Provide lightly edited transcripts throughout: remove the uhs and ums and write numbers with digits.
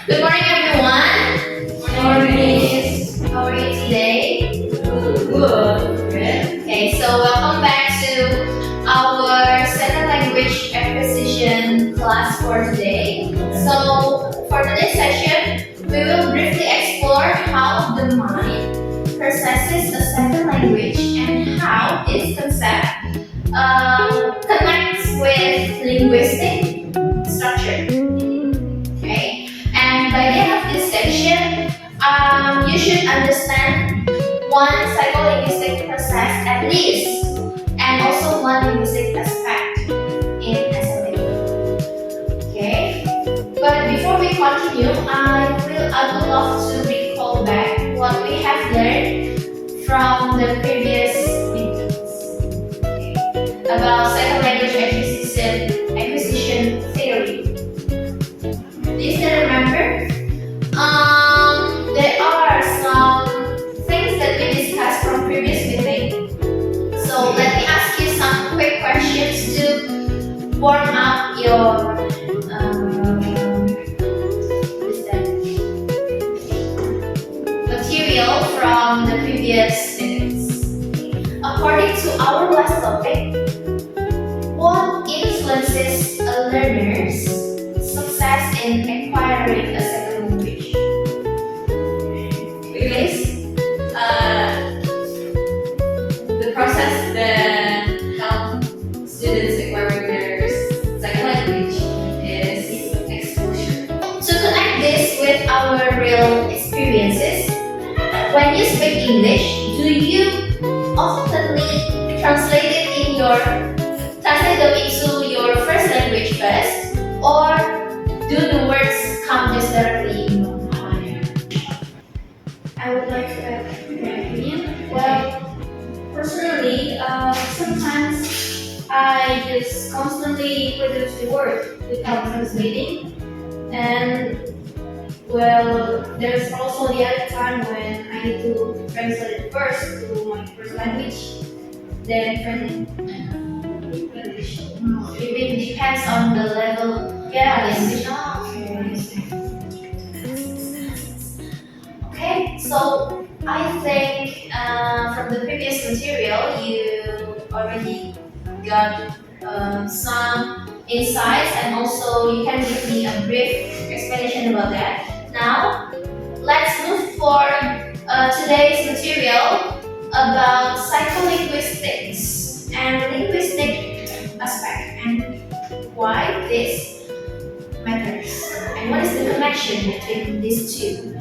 Good morning, everyone. Good morning. How are you today? Good. Okay, so welcome back to our second language acquisition class for today. So for today's session, we will briefly explore how the mind processes a second language and how this concept connects with linguistic structure. Okay, and by the end of this section, you should understand one psycholinguistic process at least, and also one linguistic aspect in SLA. Okay, but before we continue, I would love to recall back what we have learned from the previous meetings, okay, about second language acquisition theory. Do you still remember? There are some things that we discussed from previous meeting. So let me ask you some quick questions to warm up your material from the previous meetings. According to our last topic, what influences a learner's success in acquiring a second language? Please? The process that helps students acquiring their second language is exposure. To connect this with our real experiences, when you speak English, do you oftenly translate them into your first language first, or do the words come just directly in your mind? I would like to add my opinion. Well, personally, sometimes I just constantly produce the word without translating, and well, there's also the other time when I need to translate it first to my first language, then English. It really depends on the level. Yeah, Okay, so I think from the previous material you already got some insights, and also you can give me a brief explanation about that. Now, let's move for today's material about psycholinguistics and linguistic aspect and why this matters and what is the connection between these two.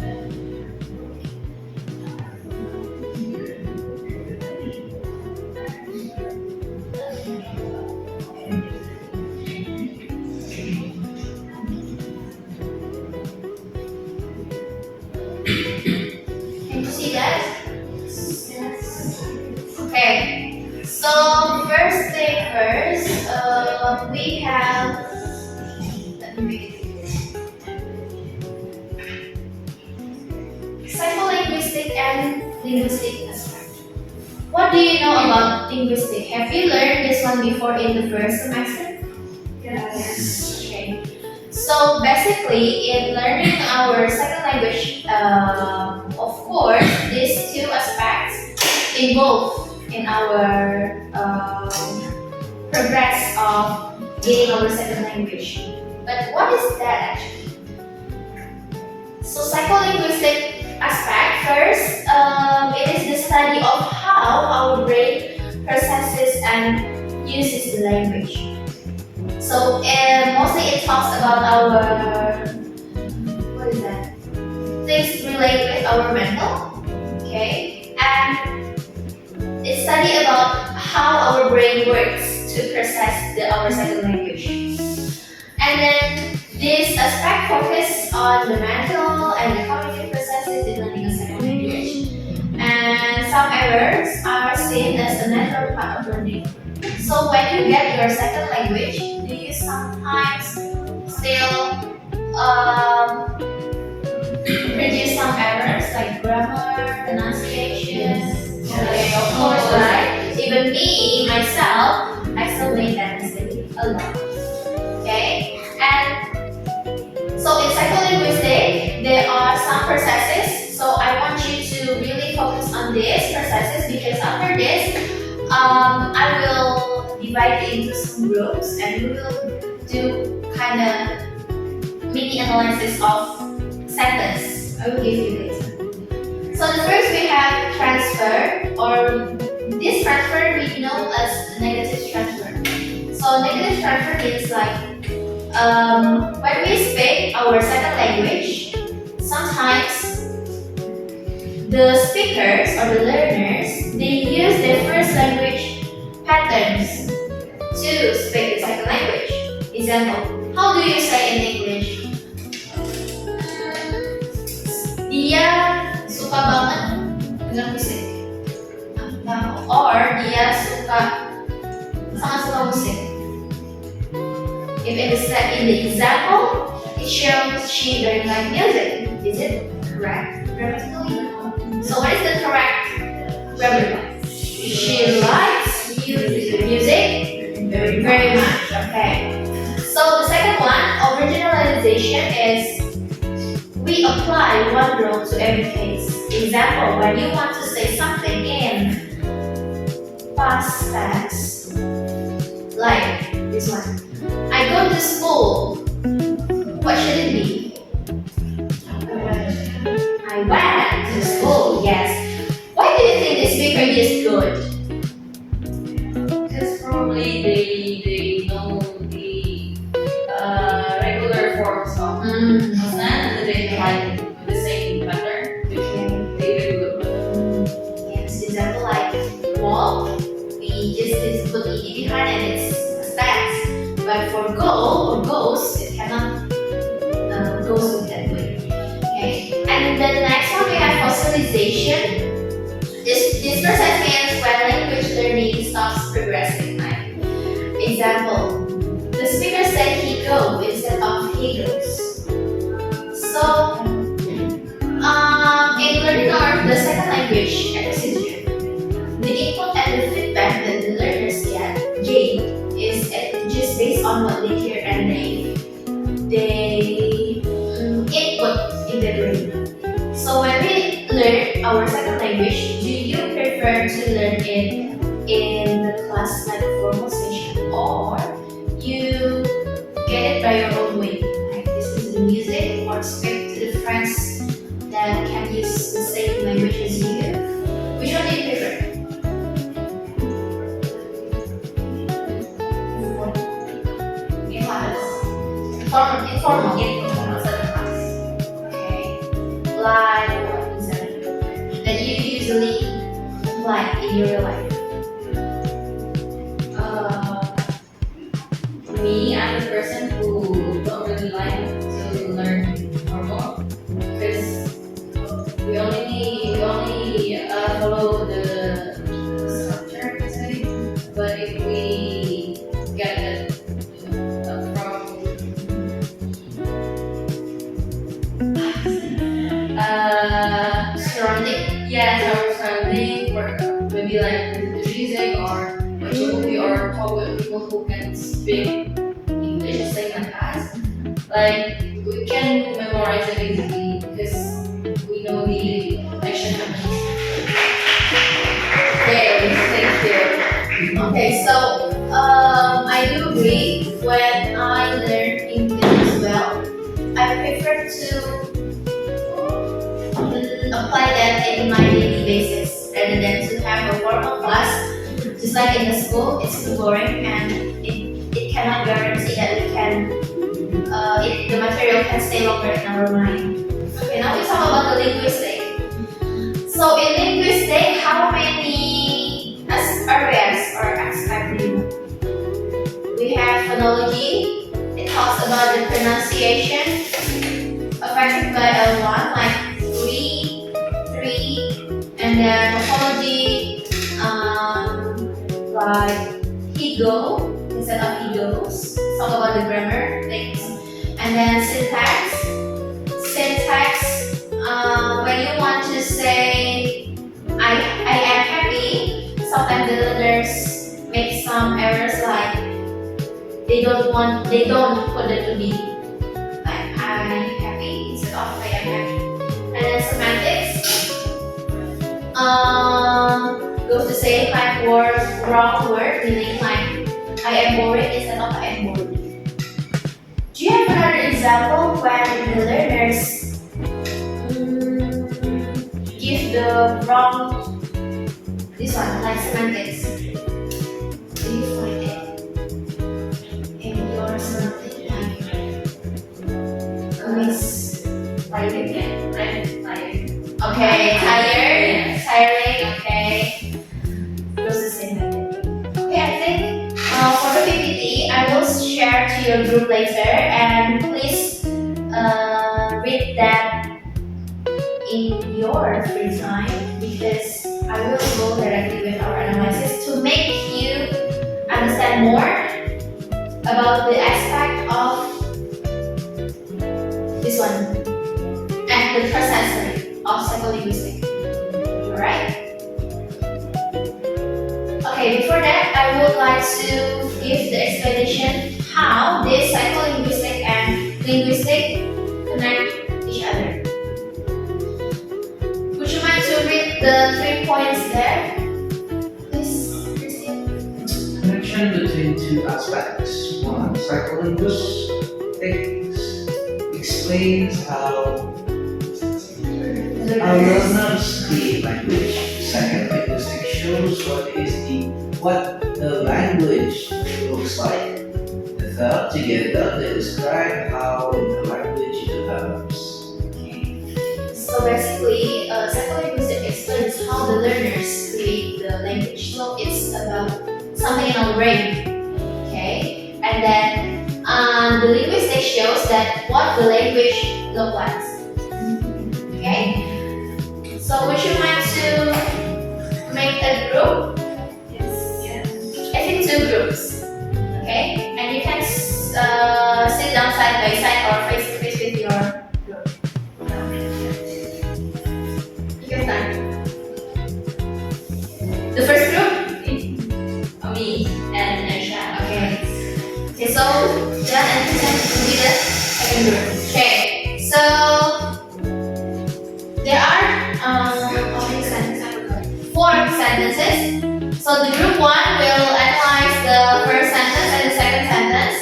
Can you see that? Yes. Okay. So first thing first, we have. Let me read it. Psycholinguistic and linguistic aspect. What do you know about linguistic? Have you learned this one before in the first semester? Yes. Okay. So basically, in learning our second language, of course, these two aspects involved in our progress of gaining our second language. But what is that actually? So psycholinguistic aspect, first, it is the study of how our brain processes and uses the language. So mostly it talks about our, things related with our mental, okay? And it study about how our brain works to process our second language. And then this aspect focuses on the mental and the cognitive processes in learning a second language. And some errors are seen as a natural part of learning. So when you get your second language, do you sometimes still produce some errors like grammar, pronunciation? Okay, of course, right? Even me, myself, I still make that mistake a lot. Okay? And so in psycholinguistic, some processes. So I want you to really focus on these processes because after this, I will divide it into some groups and we will do kind of mini analysis of sentence. I will give you later. So the first we have transfer, or this transfer we know as negative transfer. So negative transfer means like when we speak our second language, sometimes the speakers or the learners, they use their first language patterns to speak the second language. Example, how do you say in English? Dia suka banget dengan musik. Or dia sangat suka musik. If in the example, it shows she doesn't like music. Is it correct grammatically? So what is the correct grammar? She likes music very much. Okay. So the second one, originalization, is we apply one rule to every case. Example, when you want to say something in past tense, like this one. I go to school. What should it be? I went to school. Yes. Why do you think the speaker used good? Because probably they know the regular forms of consonant and they try the same pattern, which they do good. Yes. Example like walk. We just need to put ed behind and it's a stance. But for go or goes, it cannot goes with that way. Okay. And the next one we have fossilization. This process means when language learning stops progressing. Like example, the speaker said he go instead of he goes. So in learning the second language acquisition, the input and the feedback that the learners gain is just based on what they hear and they input in the brain. So when we learn our second language, do you prefer to learn it in the class like formal session, or you get it by your own way? Like listen to the music or speak to the friends that can use the same language as you? Which one do you prefer? Informal class. Okay. Like what example that you usually apply in your life? Me, I'm a person who don't really like to learn formal because we only follow the structure, per se. But if we get it from Surrounding? our surrounding, or maybe like the music or watch a movie or talk with people who can speak English the same like us. Like we can memorize it easily because we know the action happens. Okay, thank you. Okay, so I do agree. When I learn English as well, I prefer to apply that in my daily basis rather than to have a formal class. Just like in the school, it's too boring and it cannot guarantee that the material can stay longer in our mind. Okay, now we talk about the linguistic. So in linguistic, how many areas or aspects do you know? We have phonology. It talks about the pronunciation affected by L1, like 3, and then morphology, like he go instead of he goes. Talk about the grammar things, and then syntax. When you want to say I am happy, sometimes the learners make some errors like they don't put it to be like I am happy instead of I am happy. And say 5 wrong word, meaning like I am boring instead of I am bored. Do you have another example when the learners give the wrong, this one, like semantics? Do you find it in your semantic okay, tired, tiring, okay. Those the same method. Okay, I think for the PPT, I will share to your group later, and please read that in your free time, because I will go directly with our analysis to make you understand more about the aspect of this one and the process of psycholinguistic. Alright? Okay, before that, I would like to give the explanation how this psycholinguistic and linguistic connect each other. Would you mind to read the 3 points there? Please, Christine. Connection between two aspects. One, psycholinguistics explains how learners create language. Second, linguistic shows what the language looks like. The third, together they describe how the language develops. So basically, psycholinguistic explains how the learners create the language. So it's about something in our brain, okay? And then the linguistic shows that what the language looks like, okay? So would you mind to make a group? Yes. I think 2 groups, okay? And you can sit down side by side or face to face with your group. You can start. The first group? Me and Aisha. Okay. Okay, so John and Kristen will be the second group. Okay, so there are how many sentences? 4 sentences. So the group 1 will analyze the first sentence and the second sentence.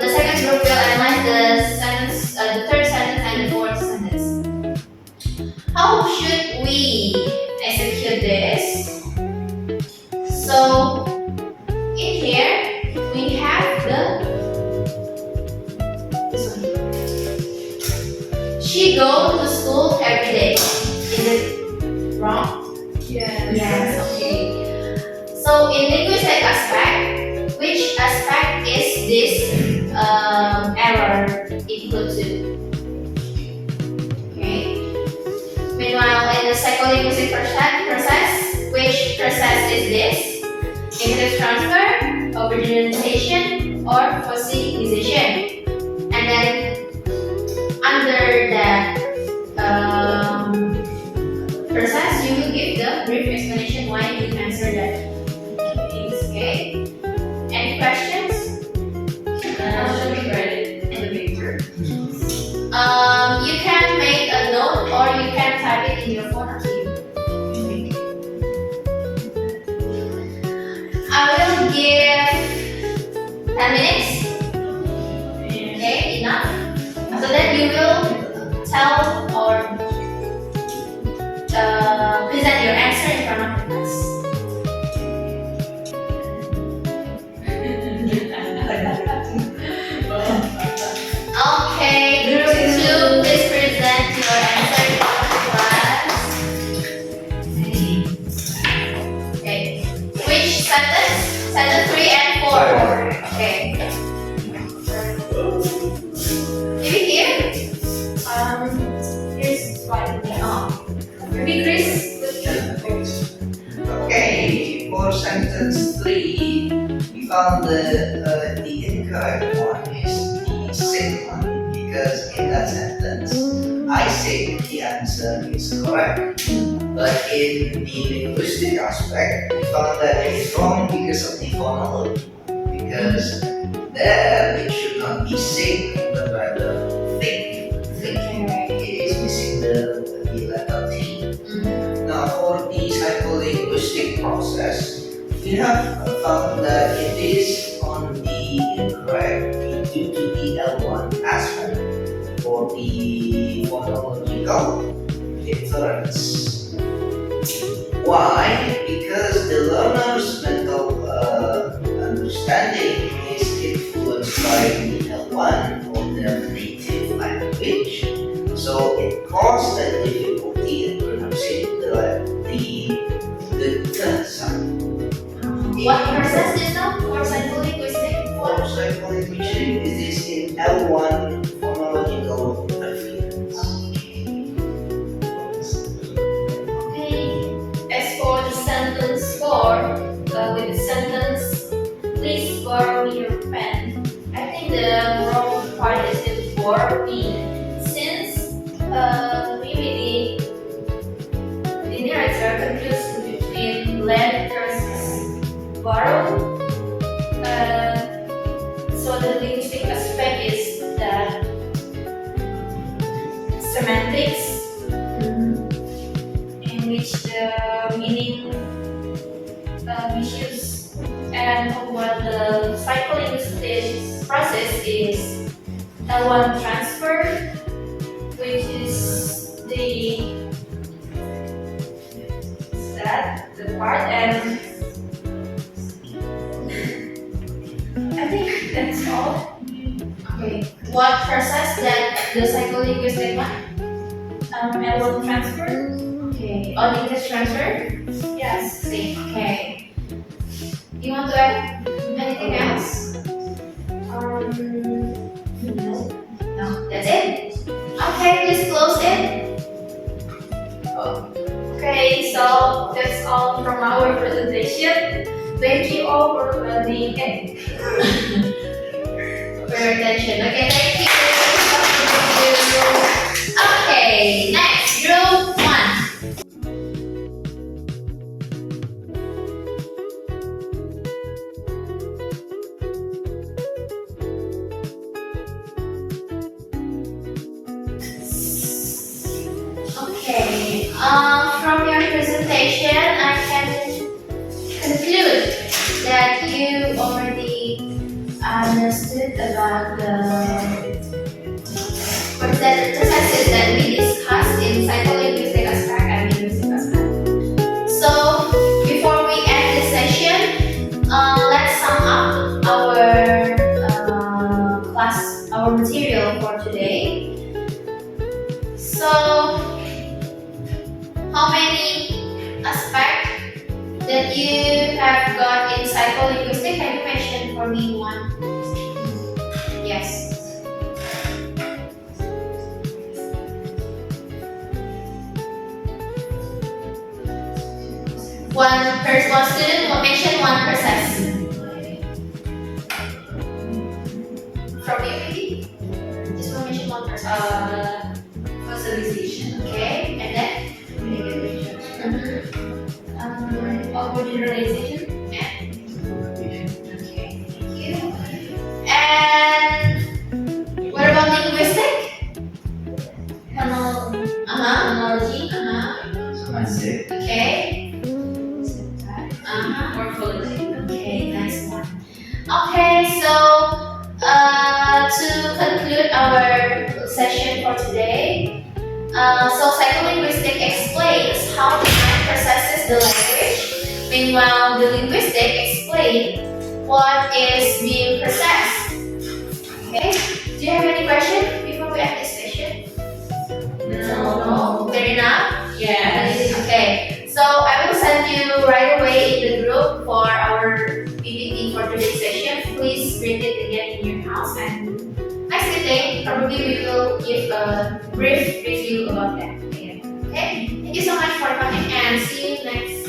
The second group will analyze the third sentence and the fourth sentence. How should we execute this? So in here we have this one. She goes to school every day. Is it wrong? Yes. Okay. So in linguistic aspect, which aspect is this error equal to? Okay. Meanwhile, in the psycholinguistic process, which process is this? Imperative transfer, overgeneralization, or fossilization. And then under that process, you will give the brief explanation why you answer that. Okay. Any questions? Should we write it in the paper? You can make a note or you can type it in your phone up to you. I will give 10 minutes. Okay, enough. After that, you will tell or present your answer in front of the class. Okay, group 2, please present your answer in front of the class. Okay, which sentence? Sentence 3 and 4. Okay. Maybe here? Here's one. Oh. Maybe Chris? Okay, for sentence 3, we found the incorrect one is the second one, because in that sentence, I say the answer is correct. But in the linguistic aspect, we found that it is wrong because of the phonology. Because there it should not be sick, but rather thick. It is missing the letter T. Now for the psycholinguistic process, we have found that it is on the incorrect due to the L1 aspect or the phonological difference. Why? Because the learner's mental understanding is influenced by the L1 or their native language. So it caused a difficulty in pronouncing the T sound. What process is that for psycholinguistic? For psycholinguistic, it is in L1 phonological interference. Okay. As for the sentence 4, with the sentence, please borrow me your pen. I think the wrong part is in borrow me. Since maybe the lyrics are confused between lend versus borrow. So the linguistic aspect is that semantics, in which the meaning issues, and what the psycholinguistic process is L1 transfer, which is the part, and I think that's all. Okay. What process that the psycholinguistic one? L1 transfer. Okay. On English transfer? Yes. Same. Okay. You want to add anything else? No. No. That's it? Okay, please close it. Okay, so that's all from our presentation. Thank you all for listening and for your attention. Okay, thank you. Okay, next, group 1. Okay, from your presentation, I can conclude that you already understood about the processes that we discussed in psycholinguistic aspect and linguistic aspect. So, before we end this session, let's sum up our material for today. So, how many aspects that you have got in psycholinguistic? Can you mention for me one? Yes. One student will mention one process. From you, maybe? Just will mention one process. Facilitation. Okay, and then? Organization. Okay, thank you. And what about linguistic? Phonology. Semantic. Okay. Morphology. Okay, nice one. Okay, so to conclude our session for today, so psycholinguistic explains how the mind processes the language. Meanwhile, the linguistic explains what is being processed. Okay, do you have any questions before we end this session? No. Fair enough? Yes. Okay, so I will send you right away in the group for our PPT for today's session. Please read it again in your house, and next meeting probably we will give a brief review about that again. Okay, thank you so much for coming and see you next